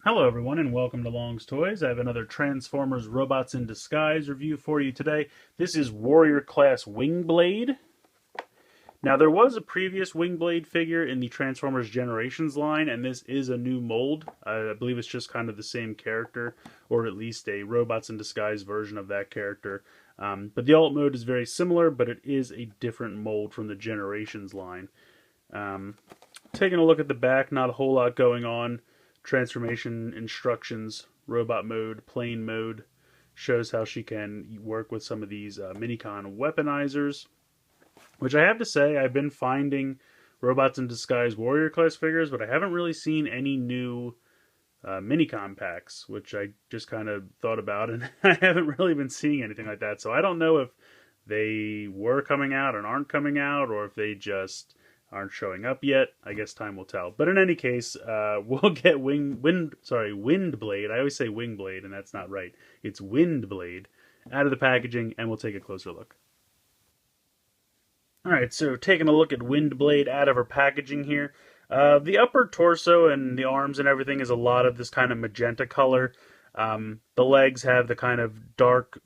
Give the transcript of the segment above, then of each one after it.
Hello everyone and welcome to Long's Toys. I have another Transformers Robots in Disguise review for you today. This is Warrior Class Windblade. Now there was a previous Windblade figure in the Transformers Generations line, and this is a new mold. I believe it's just kind of the same character, or at least a Robots in Disguise version of that character. But the alt mode is very similar, but it is a different mold from the Generations line. Taking a look at the back, not a whole lot going on. Transformation instructions, robot mode, plane mode, shows how she can work with some of these Minicon weaponizers, which I have to say I've been finding Robots in Disguise Warrior class figures, but I haven't really seen any new Minicon packs, which I just kind of thought about, and I haven't really been seeing anything like that. So I don't know if they were coming out and aren't coming out, or if they just aren't showing up yet. I guess time will tell. But in any case, we'll get Windblade. I always say Wingblade, and that's not right. It's Windblade out of the packaging, and we'll take a closer look. All right, so taking a look at Windblade out of her packaging here. The upper torso and the arms and everything is a lot of this kind of magenta color. The legs have the kind of dark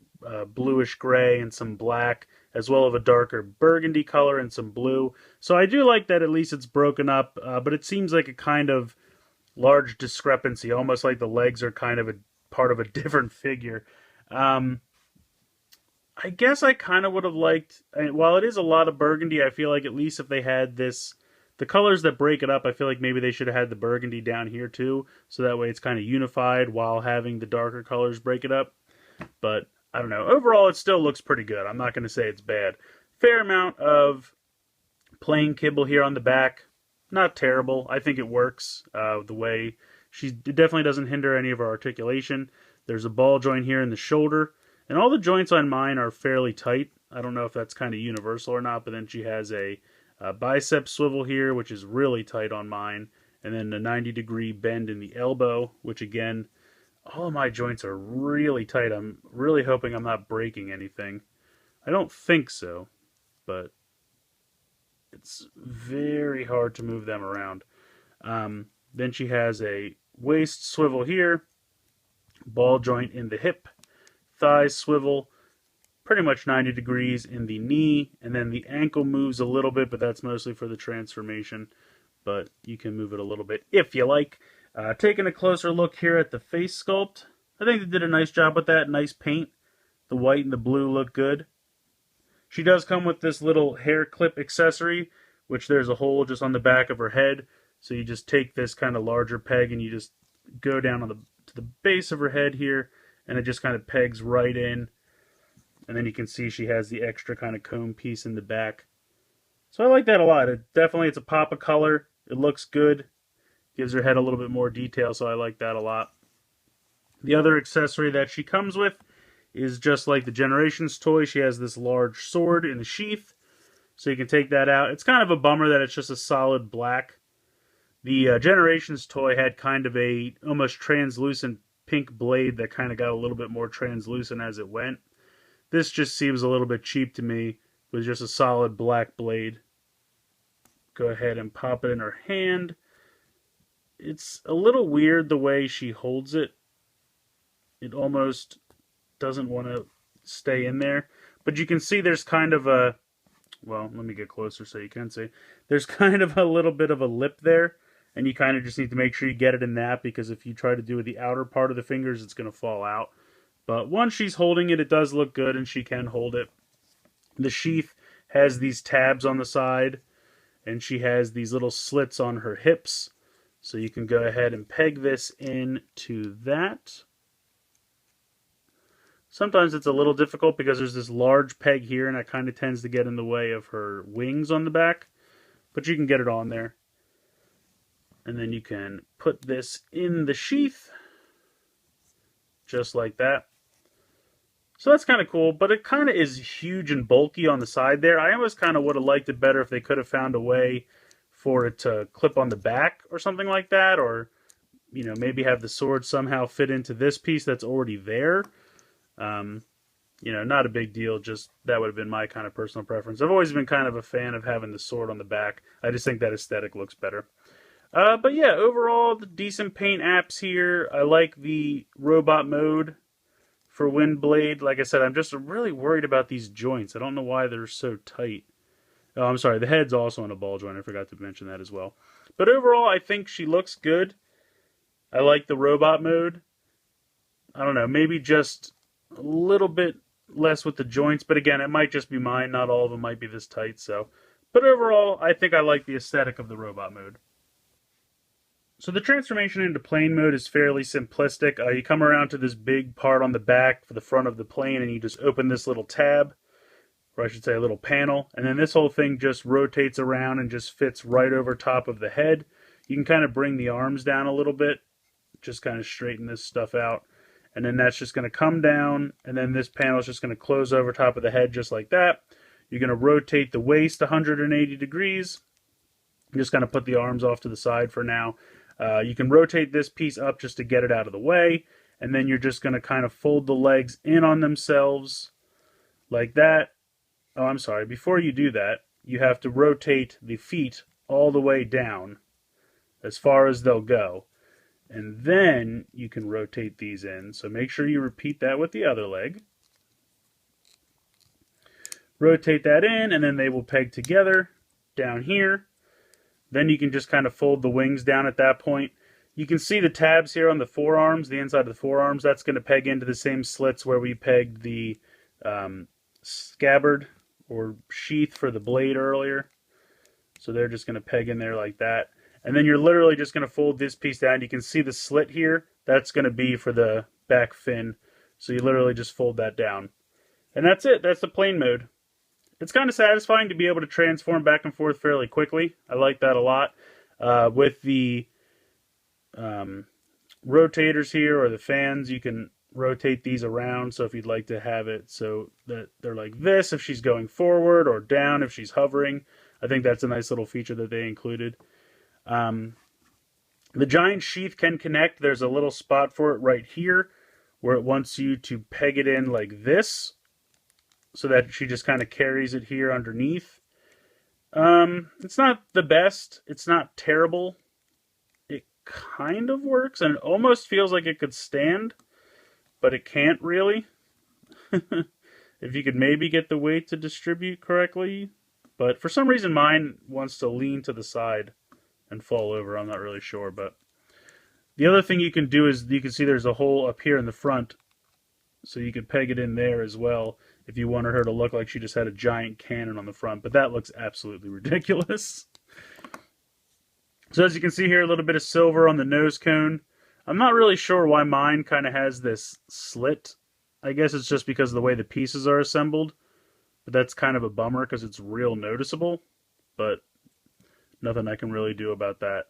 bluish gray and some black, as well as a darker burgundy color and some blue. So I do like that at least it's broken up, but it seems like a kind of large discrepancy, almost like the legs are kind of a part of a different figure. I guess I kind of would have liked, while it is a lot of burgundy, I feel like at least if they had this, the colors that break it up, I feel like maybe they should have had the burgundy down here too, so that way it's kind of unified while having the darker colors break it up. But I don't know. Overall, it still looks pretty good. I'm not going to say it's bad. Fair amount of plain kibble here on the back. Not terrible. I think it works the way it definitely doesn't hinder any of her articulation. There's a ball joint here in the shoulder, and all the joints on mine are fairly tight. I don't know if that's kind of universal or not, but then she has a bicep swivel here, which is really tight on mine, and then a 90-degree bend in the elbow, which again, all of my joints are really tight. I'm really hoping I'm not breaking anything. I don't think so, but it's very hard to move them around. Then she has a waist swivel here, ball joint in the hip, thigh swivel, pretty much 90 degrees in the knee, and then the ankle moves a little bit, but that's mostly for the transformation. But you can move it a little bit if you like. Taking a closer look here at the face sculpt, I think they did a nice job with that. Nice paint. The white and the blue look good. She does come with this little hair clip accessory, which there's a hole just on the back of her head. So you just take this kind of larger peg and you just go down on to the base of her head here, and it just kind of pegs right in. And then you can see she has the extra kind of comb piece in the back. So I like that a lot. It's a pop of color. It looks good. Gives her head a little bit more detail, so I like that a lot. The other accessory that she comes with is just like the Generations toy. She has this large sword in the sheath, so you can take that out. It's kind of a bummer that it's just a solid black. The Generations toy had kind of a almost translucent pink blade that kind of got a little bit more translucent as it went. This just seems a little bit cheap to me with just a solid black blade. Go ahead and pop it in her hand. It's a little weird the way she holds it. It almost doesn't want to stay in there. But you can see there's kind of a, well, let me get closer so you can see. There's kind of a little bit of a lip there. And you kind of just need to make sure you get it in that, because if you try to do the outer part of the fingers, it's going to fall out. But once she's holding it, it does look good and she can hold it. The sheath has these tabs on the side, and she has these little slits on her hips. So you can go ahead and peg this into that. Sometimes it's a little difficult because there's this large peg here and it kind of tends to get in the way of her wings on the back. But you can get it on there. And then you can put this in the sheath. Just like that. So that's kind of cool, but it kind of is huge and bulky on the side there. I almost kind of would have liked it better if they could have found a way for it to clip on the back or something like that, or maybe have the sword somehow fit into this piece that's already there. Not a big deal, just that would have been my kind of personal preference. I've always been kind of a fan of having the sword on the back. I just think that aesthetic looks better. But yeah, overall, the decent paint apps here. I like the robot mode for Windblade. Like I said, I'm just really worried about these joints. I don't know why they're so tight. Oh, I'm sorry, the head's also on a ball joint. I forgot to mention that as well. But overall, I think she looks good. I like the robot mode. I don't know, maybe just a little bit less with the joints, but again, it might just be mine. Not all of them might be this tight, so. But overall, I think I like the aesthetic of the robot mode. So the transformation into plane mode is fairly simplistic. You come around to this big part on the back for the front of the plane, and you just open this little tab, or I should say a little panel, and then this whole thing just rotates around and just fits right over top of the head. You can kind of bring the arms down a little bit, just kind of straighten this stuff out, and then that's just going to come down, and then this panel is just going to close over top of the head just like that. You're going to rotate the waist 180 degrees. I'm just going to put the arms off to the side for now. You can rotate this piece up just to get it out of the way, and then you're just going to kind of fold the legs in on themselves like that. Oh, I'm sorry. Before you do that, you have to rotate the feet all the way down as far as they'll go. And then you can rotate these in. So make sure you repeat that with the other leg. Rotate that in, and then they will peg together down here. Then you can just kind of fold the wings down at that point. You can see the tabs here on the forearms, the inside of the forearms. That's going to peg into the same slits where we pegged the scabbard or sheath for the blade earlier. So they're just going to peg in there like that. And then you're literally just going to fold this piece down. You can see the slit here. That's going to be for the back fin. So you literally just fold that down. And that's it. That's the plane mode. It's kind of satisfying to be able to transform back and forth fairly quickly. I like that a lot. With the rotators here, or the fans, you can rotate these around. So if you'd like to have it so that they're like this if she's going forward, or down if she's hovering, I think that's a nice little feature that they included. The giant sheath can connect. There's a little spot for it right here where it wants you to peg it in like this, so that she just kind of carries it here underneath. It's not the best. It's not terrible. It kind of works, and it almost feels like it could stand, but it can't really. If you could maybe get the weight to distribute correctly. But for some reason mine wants to lean to the side and fall over. I'm not really sure. But the other thing you can do is, you can see there's a hole up here in the front, so you could peg it in there as well if you wanted her to look like she just had a giant cannon on the front. But that looks absolutely ridiculous. So as you can see here, a little bit of silver on the nose cone. I'm not really sure why mine kind of has this slit. I guess it's just because of the way the pieces are assembled. But that's kind of a bummer because it's real noticeable. But nothing I can really do about that.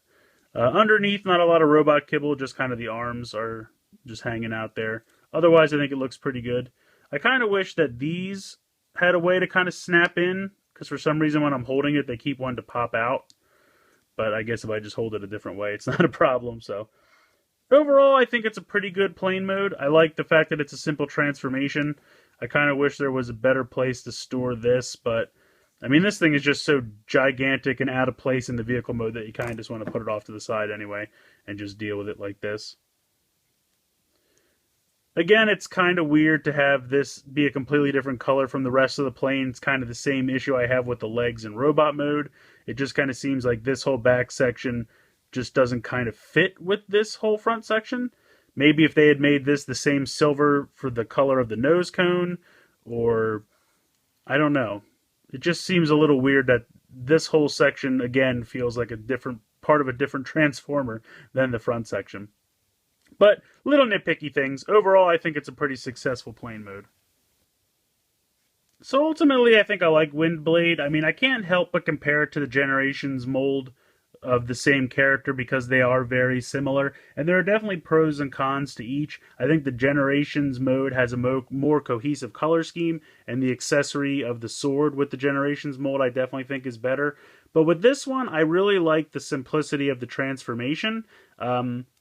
Underneath, not a lot of robot kibble, just kind of the arms are just hanging out there. Otherwise, I think it looks pretty good. I kind of wish that these had a way to kind of snap in, because for some reason when I'm holding it, they keep wanting to pop out. But I guess if I just hold it a different way, it's not a problem. So overall, I think it's a pretty good plane mode. I like the fact that it's a simple transformation. I kind of wish there was a better place to store this, but I mean, this thing is just so gigantic and out of place in the vehicle mode that you kind of just want to put it off to the side anyway and just deal with it like this. Again, it's kind of weird to have this be a completely different color from the rest of the plane. It's kind of the same issue I have with the legs in robot mode. It just kind of seems like this whole back section just doesn't kind of fit with this whole front section. Maybe if they had made this the same silver for the color of the nose cone, or I don't know. It just seems a little weird that this whole section, again, feels like a different part of a different transformer than the front section. But little nitpicky things. Overall, I think it's a pretty successful plane mode. So ultimately, I think I like Windblade. I mean, I can't help but compare it to the Generations mold of the same character because they are very similar. And there are definitely pros and cons to each. I think the Generations mode has a more cohesive color scheme, and the accessory of the sword with the Generations mold I definitely think is better. But with this one, I really like the simplicity of the transformation.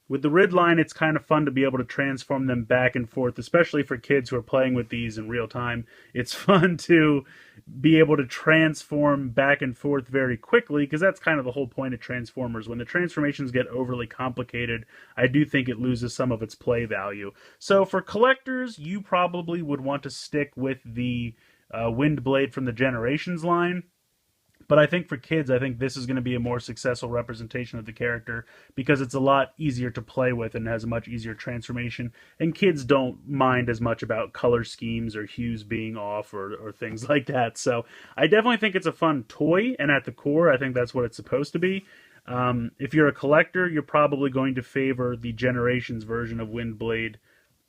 With the Ridline, it's kind of fun to be able to transform them back and forth, especially for kids who are playing with these in real time. It's fun to be able to transform back and forth very quickly, because that's kind of the whole point of Transformers. When the transformations get overly complicated, I do think it loses some of its play value. So for collectors, you probably would want to stick with the Windblade from the Generations line. But I think for kids, I think this is going to be a more successful representation of the character because it's a lot easier to play with and has a much easier transformation. And kids don't mind as much about color schemes or hues being off or things like that. So I definitely think it's a fun toy. And at the core, I think that's what it's supposed to be. If you're a collector, you're probably going to favor the Generations version of Windblade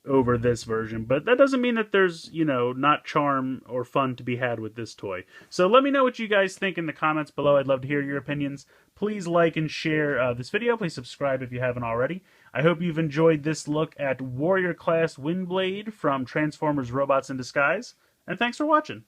over this version, but that doesn't mean that there's, not charm or fun to be had with this toy. So let me know what you guys think in the comments below. I'd love to hear your opinions. Please like and share this video. Please subscribe if you haven't already. I hope you've enjoyed this look at Warrior Class Windblade from Transformers Robots in Disguise, and thanks for watching.